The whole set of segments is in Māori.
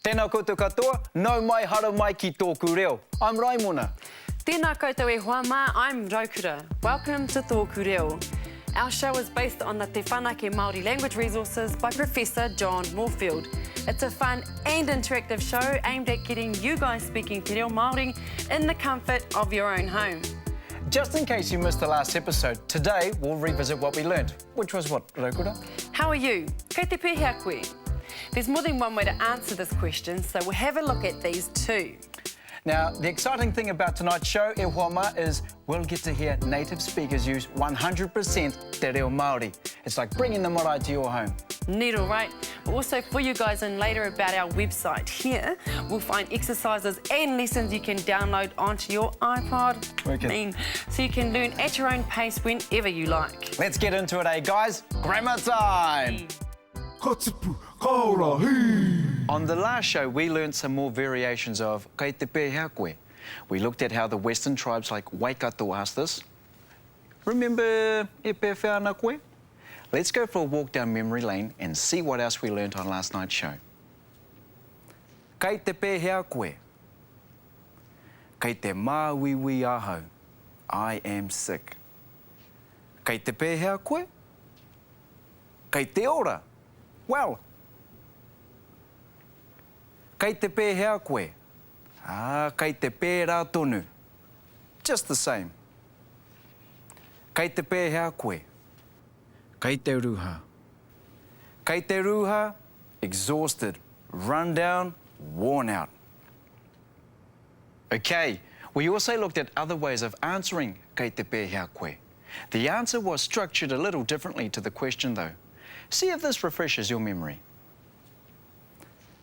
Tēnā koutou katoa, nau mai hara mai ki tōku reo. I'm Raimona. Tēnā koutou e hoa mā, I'm Raukura. Welcome to Tōku Reo. Our show is based on the Te Whanake Māori language resources by Professor John Moorfield. It's a fun and interactive show aimed at getting you guys speaking Te Reo Māori in the comfort of your own home. Just in case you missed the last episode, today we'll revisit what we learned, which was what, Raukura? How are you? Kei te pēhea koe? There's more than one way to answer this question, so we'll have a look at these too. Now, the exciting thing about tonight's show, e hoa mā, is we'll get to hear native speakers use 100% Te Reo Māori. It's like bringing the marae to your home. Neat, all right. We'll also fill you guys in later about our website. Here, we'll find exercises and lessons you can download onto your iPod. So you can learn at your own pace whenever you like. Let's get into it, guys? Grammar time! On the last show, we learned some more variations of kei te pēhea koe. We looked at how the Western tribes like Waikato asked this. Remember e pēwhāna koe? Let's go for a walk down memory lane and see what else we learned on last night's show. Kei te pēhea koe. Kei te māwiwi ahau. I am sick. Kei te pēhea koe. Kei te ora. Well. Kei te pēhea koe. Kei te pērā tonu. Just the same. Kei te pēhea koe. Kei te ruha. Kei te ruha, exhausted, run down, worn out. Okay, we also looked at other ways of answering kei te pēhea koe. The answer was structured a little differently to the question though. See if this refreshes your memory.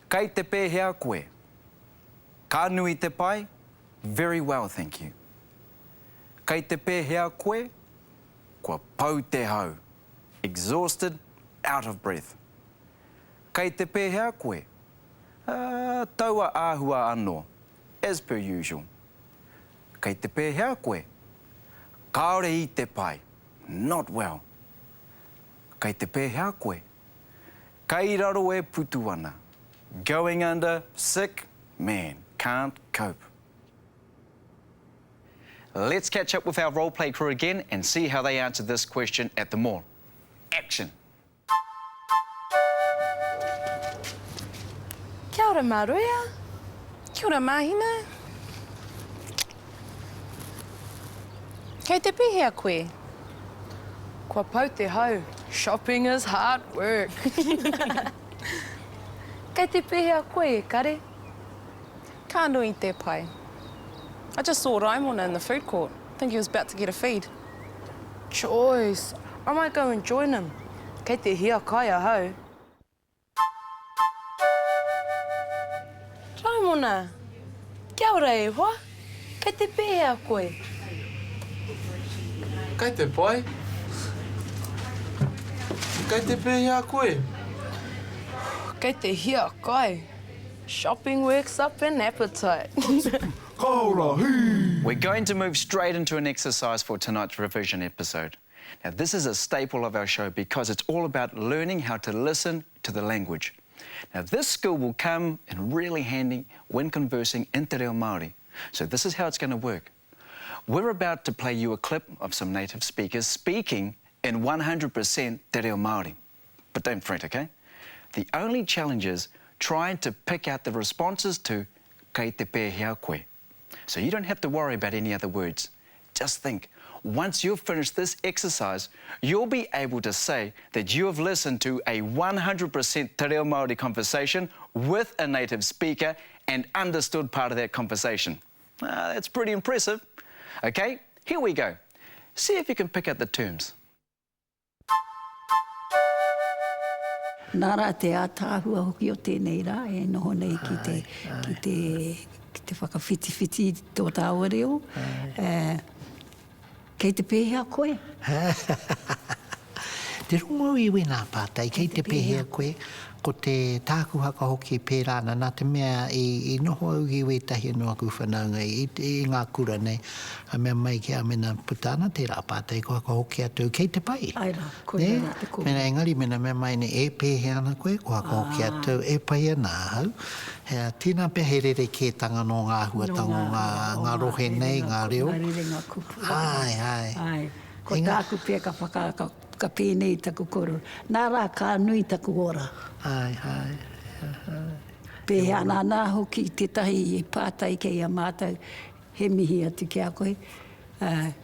Kei te pēhea koe. Ka nui te pai? Very well, thank you. Kei te pēhea koe? Kua pau te hau. Exhausted, out of breath. Kei te pēhea koe? Taua āhua anō, as per usual. Kei te pēhea koe? Kaore I te pai, not well. Kei te pēhea koe? Kei raro e putu ana. Going under, sick, man, can't cope. Let's catch up with our role-play crew again and see how they answered this question at the mall. Action. Kia ora Māroia. Kia ora Mahina. Kei te pēhea koe. Kua pau te hau. Shopping is hard work. Kei te pēhea koe, kare? Ka nui te pai. I just saw Raimona in the food court. I think he was about to get a feed. Choice. I might go and join him. Kei te hia kai a hau. Raimona, kia ora e hoa. Kei te pēhea koe. Kei te pai. Kei te pēhea koe. Kei te hia kai. Shopping works up an appetite. We're going to move straight into an exercise for tonight's revision episode. Now, this is a staple of our show because it's all about learning how to listen to the language. Now, this skill will come in really handy when conversing in Te Reo Māori. So this is how it's going to work. We're about to play you a clip of some native speakers speaking in 100% Te Reo Māori. But don't fret, okay? The only challenge is trying to pick out the responses to kei te pēhea koe. So you don't have to worry about any other words. Just think, once you've finished this exercise, you'll be able to say that you have listened to a 100% Te Reo Māori conversation with a native speaker and understood part of that conversation. That's pretty impressive. Okay, here we go. See if you can pick out the terms. Nara te ātāhua hoki o tēnei rā, e noho nei ki te whakawhitiwhiti tō tāua reo. Kei te pēhea koe? Te rongo iwi nā pātai, kei te pehea koe, ko te tāku haka hoki pērāna, nā te mea i noho au iwi tahi noa ku whanaunga i ngā kura nei, a mea mai ki a mena putana, te rā pātai ko haka hoki atu, kei te pai. Ai rā, koe rā te koe. Mena engari, mena mea mai ne e pehea ana koe, ko haka hoki atu, e pai ana hau. Hea, tīnā pia he rere kētanga no ngā huatango, ngā rohe nei, ngā reo. Ngā rere ngā kupu. Ai. Ko tāku pia ka pēnei taku koro. Nā rā kā nui taku ora. Ai. Pēhea nā hoki tetahi e pātai kei a mātou he mihi atu ki a koe.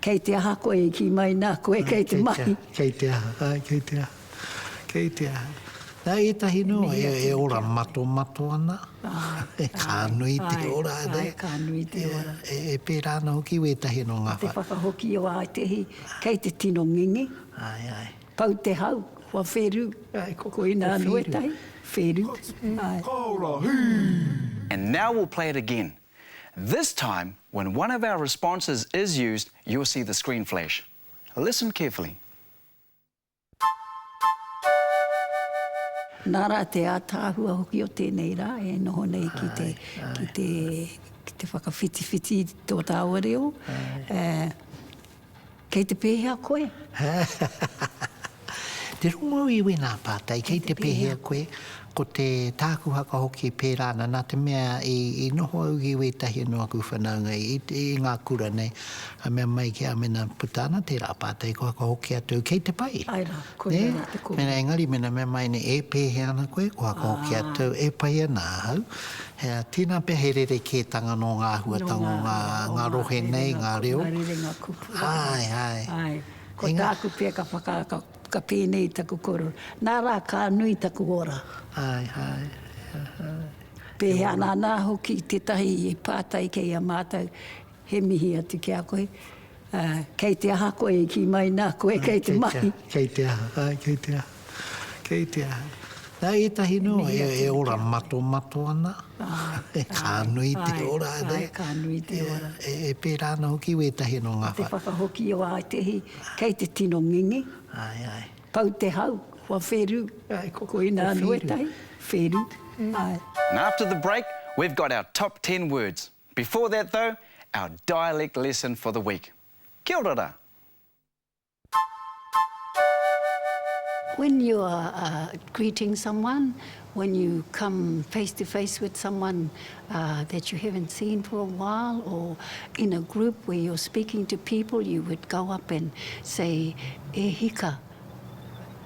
Kei te aha koe ki mai nā koe kei te mai. Kei te aha. Nā e tahi noa, e ora mato ana. E kā nui te ora. Ai, kā nui te ora. E pērāna hoki we tahi no ngā Te whakahoki o Aitehi, kei te tino ngingi. Ai. Pau te hau, wa wheru. Ko i nā noe tai, wheru. Ai. And now we'll play it again. This time, when one of our responses is used, you'll see the screen flash. Listen carefully. Nā rā te ātāhua hoki o tēnei rā, e noho nei ki te whakawhiti tō tāua reo. Kei te pēhea koe. Te rongo iwi nā pātai, kei te pehea koe, ko te tāku haka hoki pērāna, nā te mea i noho au iwi tahi noa ku whanaunga i ngā kura nei, a mea mai ki a mena putana, te rā pātai ko haka hoki atu, kei te pai. Ai rā, koe rā te koe. Mena engari, mena mea mai ne e pēhea ana koe, ko haka hoki atu, e pai ana hau. Hea, tīnā pia he rere kētanga no ngā huatango, ngā rohe nei, ngā reo. Ngā rere ngā kupu. Ai. Ko tāku pia ka pēnei taku koro. Nā rā kā nui taku ora. Ai. Pēhea nā hoki tetahi e pātai kei a mātou he mihi atu ki a koe. Kei te aha koe ki mai nā koe kei te mai. Kei te aha. Nā e tahi noa, e ora mato ana. E kā nui te ora. Ai, kā nui te ora. E pērāna hoki we tahi no ngā Te whakahoki o Aitehi, kei te tino ngingi. Ai. Pau te hau, wa wheru. Ko i nā noe tai, wheru. Ai. And after the break, we've got our top 10 words. Before that, though, our dialect lesson for the week. Kia ora. When you are greeting someone, when you come face to face with someone that you haven't seen for a while, or in a group where you're speaking to people, you would go up and say, e hika.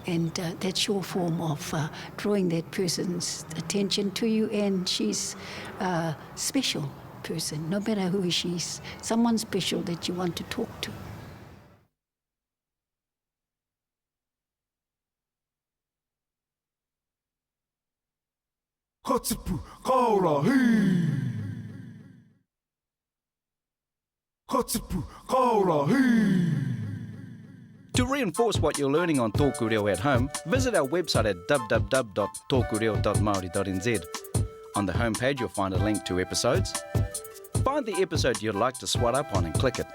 And that's your form of drawing that person's attention to you, and she's a special person, no matter who she is, someone special that you want to talk to. Katipu, kaora, hii! Katipu, kaora, hii! To reinforce what you're learning on Tōku Reo at home, visit our website at www.tokureo.maori.nz. On the homepage, you'll find a link to episodes. Find the episode you'd like to swat up on and click it.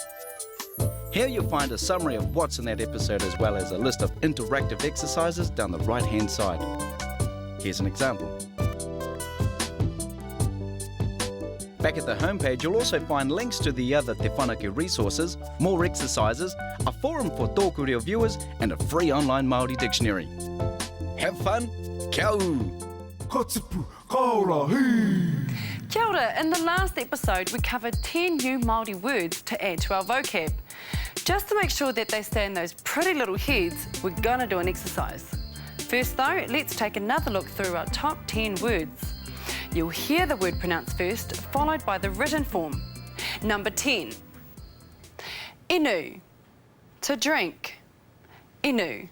Here you'll find a summary of what's in that episode, as well as a list of interactive exercises down the right-hand side. Here's an example. Back at the homepage, you'll also find links to the other Te Whanake resources, more exercises, a forum for Tōku Reo viewers, and a free online Māori dictionary. Have fun, kia uru! Katipu, kaora, hii! Kia ora. In the last episode, we covered 10 new Māori words to add to our vocab. Just to make sure that they stay in those pretty little heads, we're going to do an exercise. First though, let's take another look through our top 10 words. You'll hear the word pronounced first, followed by the written form. Number 10. Inu, to drink. Inu.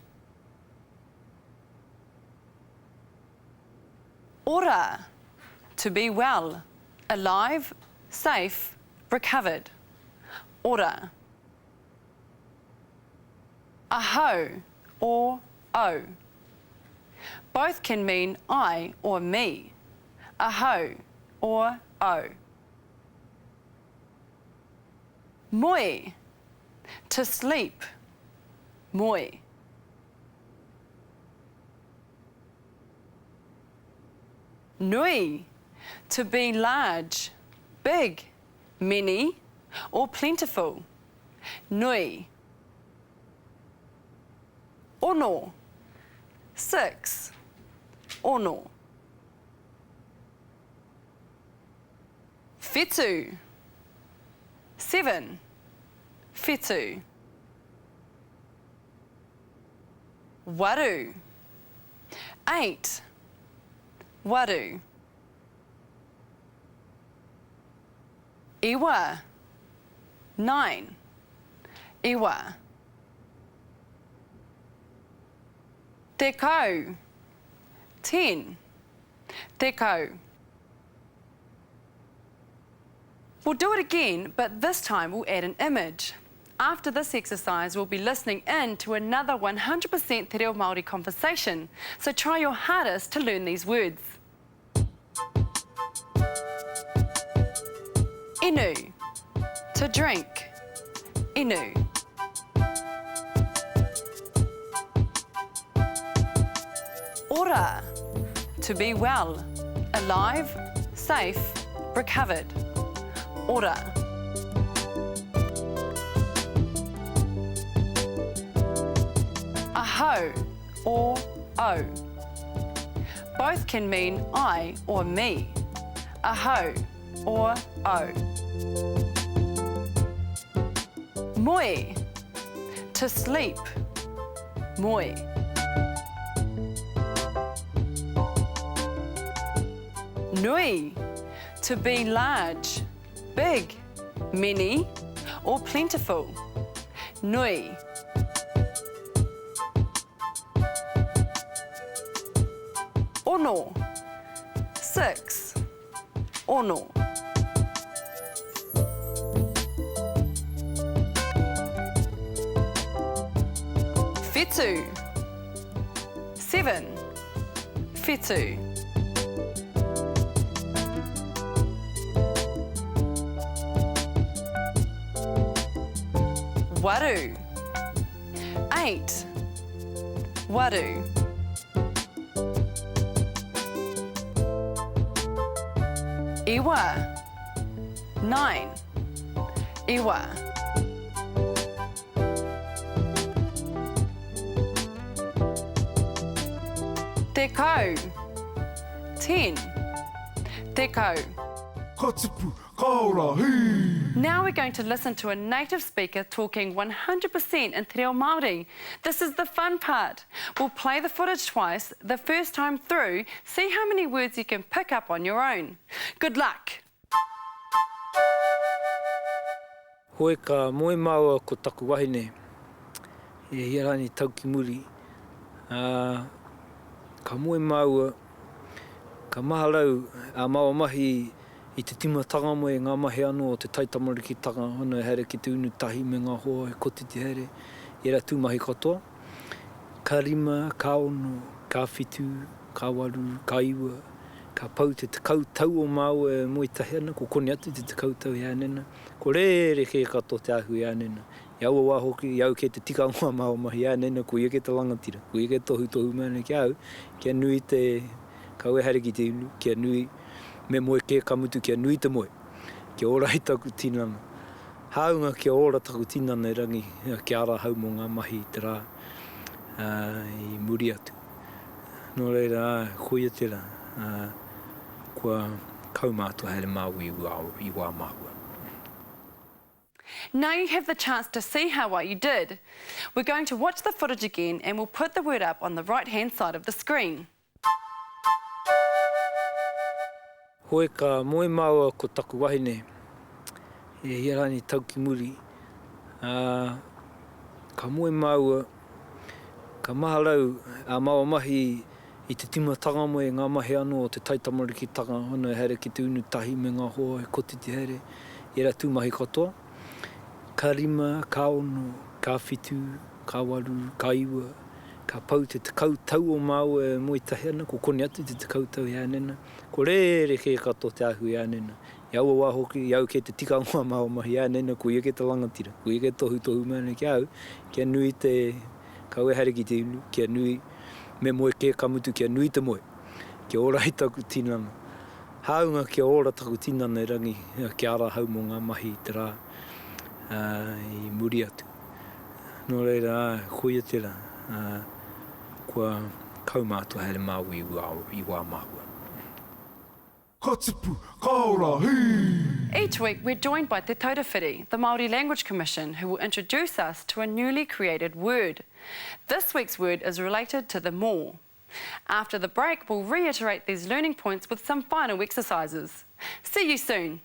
Ora, to be well, alive, safe, recovered. Ora. Aho or o. Both can mean I or me. Aho or o. Moi, to sleep. Moi. Nui, to be large, big, many, or plentiful. Nui. Ono, 6. Ono. Whetū, 7. Whetū. Waru, 8. Waru. Iwa, 9. Iwa. Tekau, 10. Tekau. We'll do it again, but this time we'll add an image. After this exercise, we'll be listening in to another 100% Te Reo Māori conversation, so try your hardest to learn these words. Inu, to drink. Inu. Ora, to be well, alive, safe, recovered. Ora. Aho or o. Both can mean I or me. Aho or o. Moi, to sleep. Moi. Nui, to be large, big, many, or plentiful. Nui. Ono, 6. Ono. Whetū, 7. Whetū. Waru, 8. Waru. Iwa, 9. Iwa. Tekau, 10. Tekau. Ka tipu, ka ora, hei! Now we're going to listen to a native speaker talking 100% in Te Reo Māori. This is the fun part. We'll play the footage twice, the first time through, see how many words you can pick up on your own. Good luck! Hoi ka moe maua ko taku wahine. E hiarani tau ki muri. Ka moe maua, ka mahalau a maua mahi I te timatanga mo e ngā mahi anō o te taitamarikitanga ana here ki te unu tahi me ngā hoa e kote te here e ra tūmahi katoa. Ka rima, ka ono, ka whetū, ka waru, ka iwa, ka pau te tekau tau o mau e mo I tahi ana, ko kone atu te tekau tau e anena. Ko rere ke katoa te ahu e anena. I aua wā hoki, I au ke te tika ngoa mau mahi e anena, ko ia ke te langatira, ko ia ke tohu tohu mana ki au, kia nui te kau e here ki te unu, kia nui me moe ke kamutu kia nui te moe. Kia ora I taku tinana. Haunga kia ora taku tinana I rangi kia ara hau mo ngā mahi te rā I muri atu. Nō reira, koia te rā, kua kaumātua here māu I wā māua. Now you have the chance to see how well you did. We're going to watch the footage again and we'll put the word up on the right-hand side of the screen. Hoi ka moe maua ko taku wahine. E hiarani tau ki muri. Ka moe maua, ka mahalau a maua mahi I te timatanga mo e ngā mahi anō o te taitamarikitanga ana here ki te unu tahi me ngā hoa e kote te here e ra tūmahi katoa. Ka rima, ka ono, ka whetū, ka waru, ka iwa, ka pau te tekau tau o mau e mo I tahi ana, ko kone atu te tekau tau e anena. Ko rere ke katoa te ahu e anena. I aua wā hoki, I au ke te tika ngoa mau mahi e anena, ko ia ke te langatira, ko ia ke tohu tohu mana ki au, kia nui te kau e here ki te unu, kia nui me moe ke kamutu, kia nui te moe. Kia ora i taku tinana. Haunga kia ora taku tinana i rangi kia ara hau mo ngā mahi i te rā i muri atu. Nō reira, koia tera, kua kaumātua hele māui i wā māua. Ka tipu, ka ora, hei! Each week, we're joined by Te Taurewhiri, the Māori Language Commission, who will introduce us to a newly created word. This week's word is related to the mō. After the break, we'll reiterate these learning points with some final exercises. See you soon.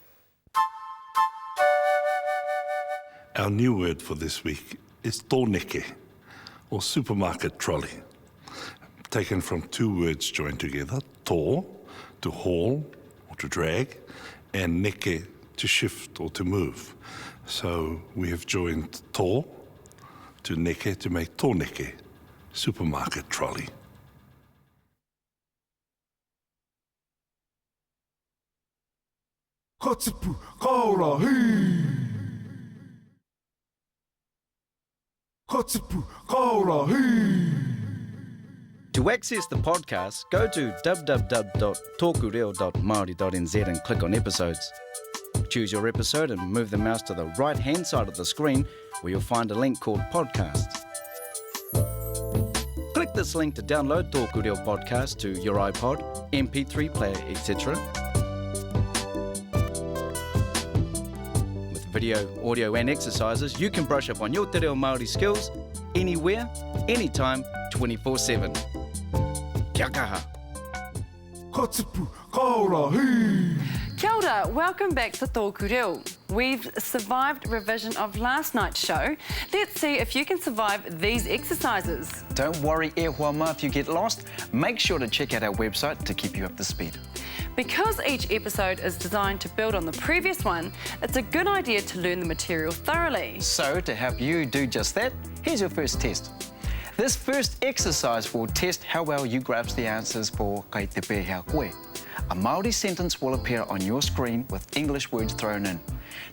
Our new word for this week is tōneke, or supermarket trolley, taken from two words joined together, tō, to haul or to drag, and neke, to shift or to move. So we have joined tō to neke to make tōneke, supermarket trolley. Ka tipu, ka ora, hei! Ka tipu, ka ora, hei! To access the podcast, go to www.tokureo.maori.nz and click on episodes. Choose your episode and move the mouse to the right-hand side of the screen where you'll find a link called Podcasts. Click this link to download Tōku Reo Podcast to your iPod, MP3 player, etc. With video, audio and exercises, you can brush up on your te reo Māori skills anywhere, anytime, 24/7. Kia kaha. Ka tipu, ka ora, hei! Kia ora, welcome back to Tōku Reo. We've survived revision of last night's show. Let's see if you can survive these exercises. Don't worry, e hoa ma, if you get lost, make sure to check out our website to keep you up to speed. Because each episode is designed to build on the previous one, it's a good idea to learn the material thoroughly. So, to help you do just that, here's your first test. This first exercise will test how well you grasp the answers for kai te pēhea koe. A Māori sentence will appear on your screen with English words thrown in.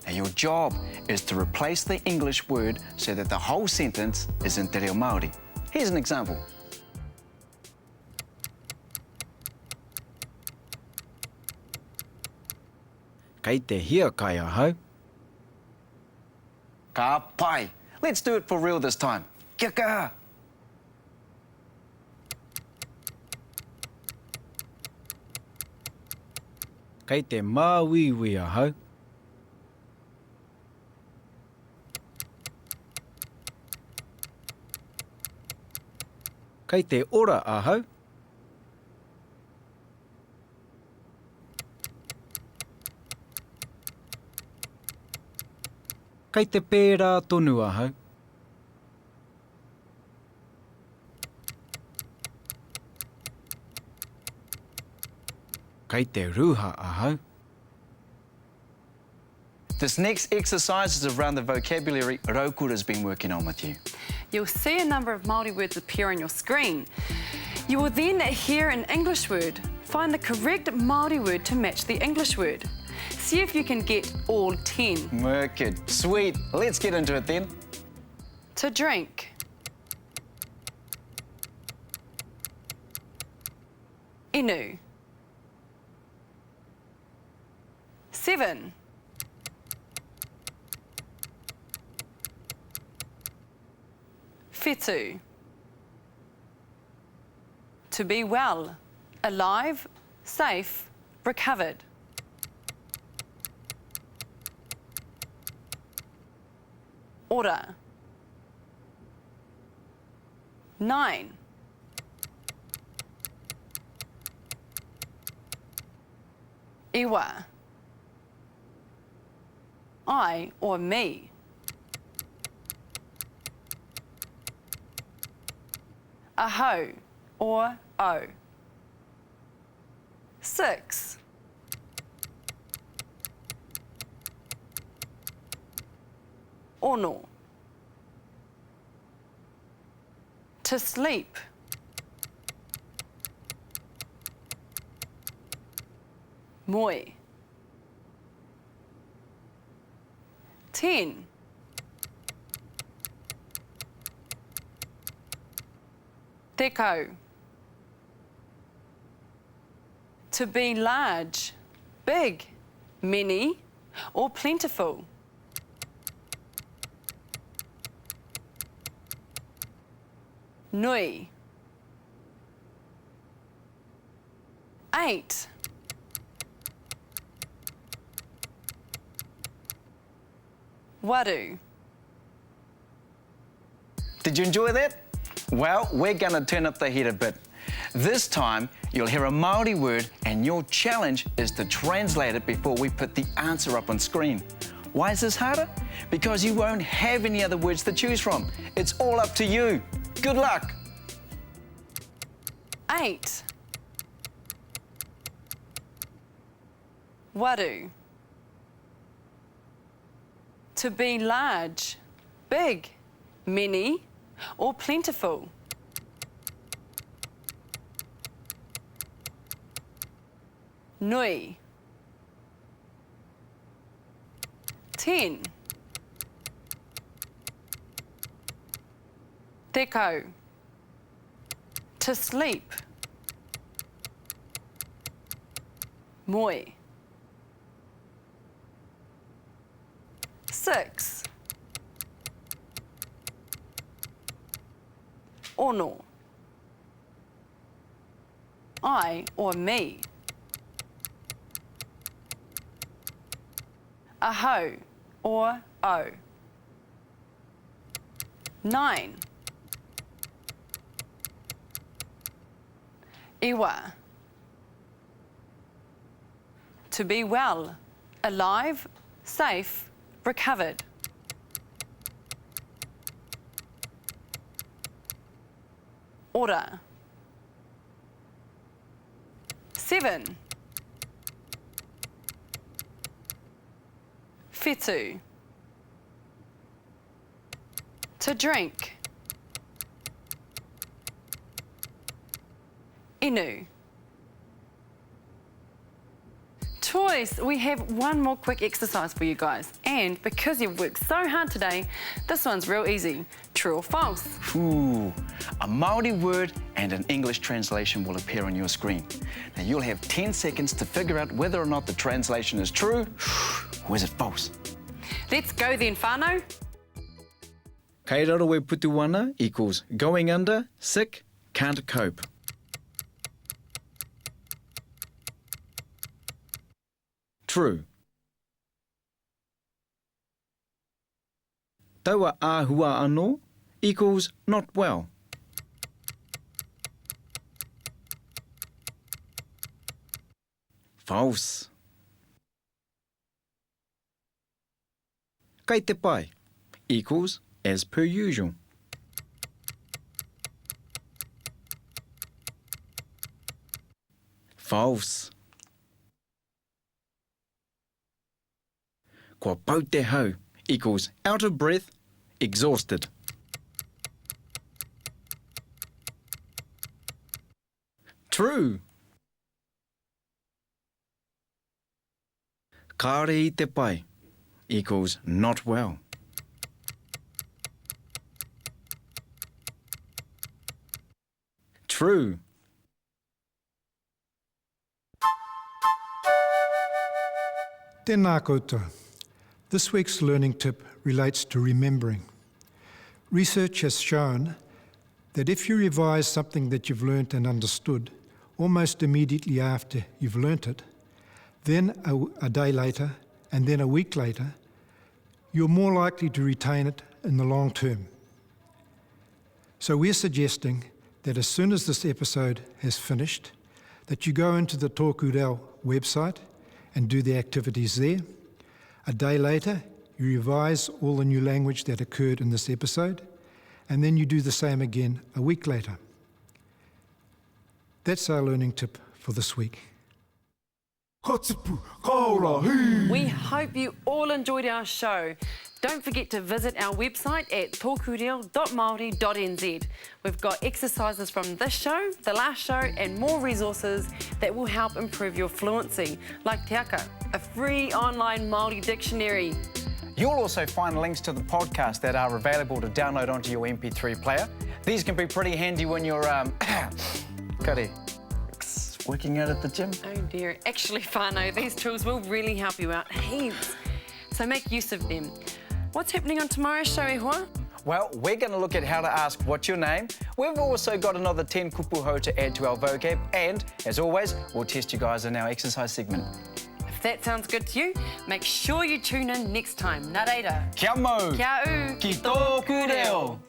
Now, your job is to replace the English word so that the whole sentence is in te reo Māori. Here's an example. Kei te hia kai ahau. Ka pai. Let's do it for real this time. Kia kaha. Kei te māwiwi ahau. Kei te ora ahau. Kei te pērā tonu ahau. Kei te ruha ahau. This next exercise is around the vocabulary Raukura's been working on with you. You'll see a number of Māori words appear on your screen. You will then hear an English word. Find the correct Māori word to match the English word. See if you can get all 10. Wicked. Sweet. Let's get into it then. To drink. Inu. 7. Whetū. To be well, alive, safe, recovered. Ora. 9. Iwa. I or me. Aho or o. 6. Ono. To sleep. Moi. 10. Tekau. To be large, big, many, or plentiful. Nui. 8. Waru. Did you enjoy that? Well, we're going to turn up the heat a bit. This time, you'll hear a Māori word and your challenge is to translate it before we put the answer up on screen. Why is this harder? Because you won't have any other words to choose from. It's all up to you. Good luck. 8. Waru. To be large, big, many, or plentiful. Nui. 10. Tekau. To sleep. Moi. 6. Ono. I or me. Aho or o. 9. Iwa. To be well, alive, safe, recovered. Ora. 7. Whetū. To drink. Inu. Toys, we have one more quick exercise for you guys. And because you've worked so hard today, this one's real easy. True or false? Ooh, a Māori word and an English translation will appear on your screen. Now you'll have 10 seconds to figure out whether or not the translation is true or is it false. Let's go then, whānau. Kei raro e putuwana equals going under, sick, can't cope. True. Taua āhua anō equals not well. False. Kei te pai equals as per usual. False. Kua pau te hau equals out of breath, exhausted. True. Kāre I te pai equals not well. True. Tēnā koutou. This week's learning tip relates to remembering. Research has shown that if you revise something that you've learnt and understood almost immediately after you've learnt it, then a day later and then a week later, you're more likely to retain it in the long term. So we're suggesting that as soon as this episode has finished, that you go into the Tōku Reo website and do the activities there. A day later, you revise all the new language that occurred in this episode, and then you do the same again a week later. That's our learning tip for this week. We hope you all enjoyed our show. Don't forget to visit our website at tokureo.maori.nz. We've got exercises from this show, the last show, and more resources that will help improve your fluency, like Te Aka, a free online Māori dictionary. You'll also find links to the podcast that are available to download onto your MP3 player. These can be pretty handy when you're, working out at the gym. Oh dear. Actually, whānau, these tools will really help you out heaps. So make use of them. What's happening on tomorrow's show, e hoa? Well, we're going to look at how to ask what's your name. We've also got another 10 kupuho to add to our vocab. And, as always, we'll test you guys in our exercise segment. If that sounds good to you, make sure you tune in next time. Nā reira. Kia mau! Kia u! Ki tōku reo!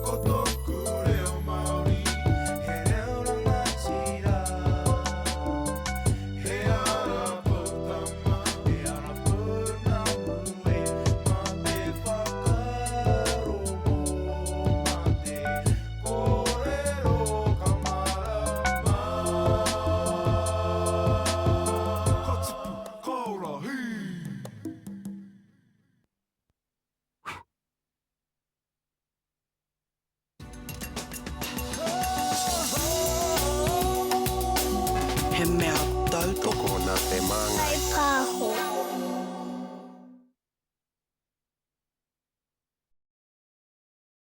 Ko tōku reo Māori, he reo rangatira. He ara putama, he ara punamu e, mā te whakaro mō, mā te kōrero kamarama. Ko tupu, ko rahi. He mea tau toko nā te māngai. Pāho.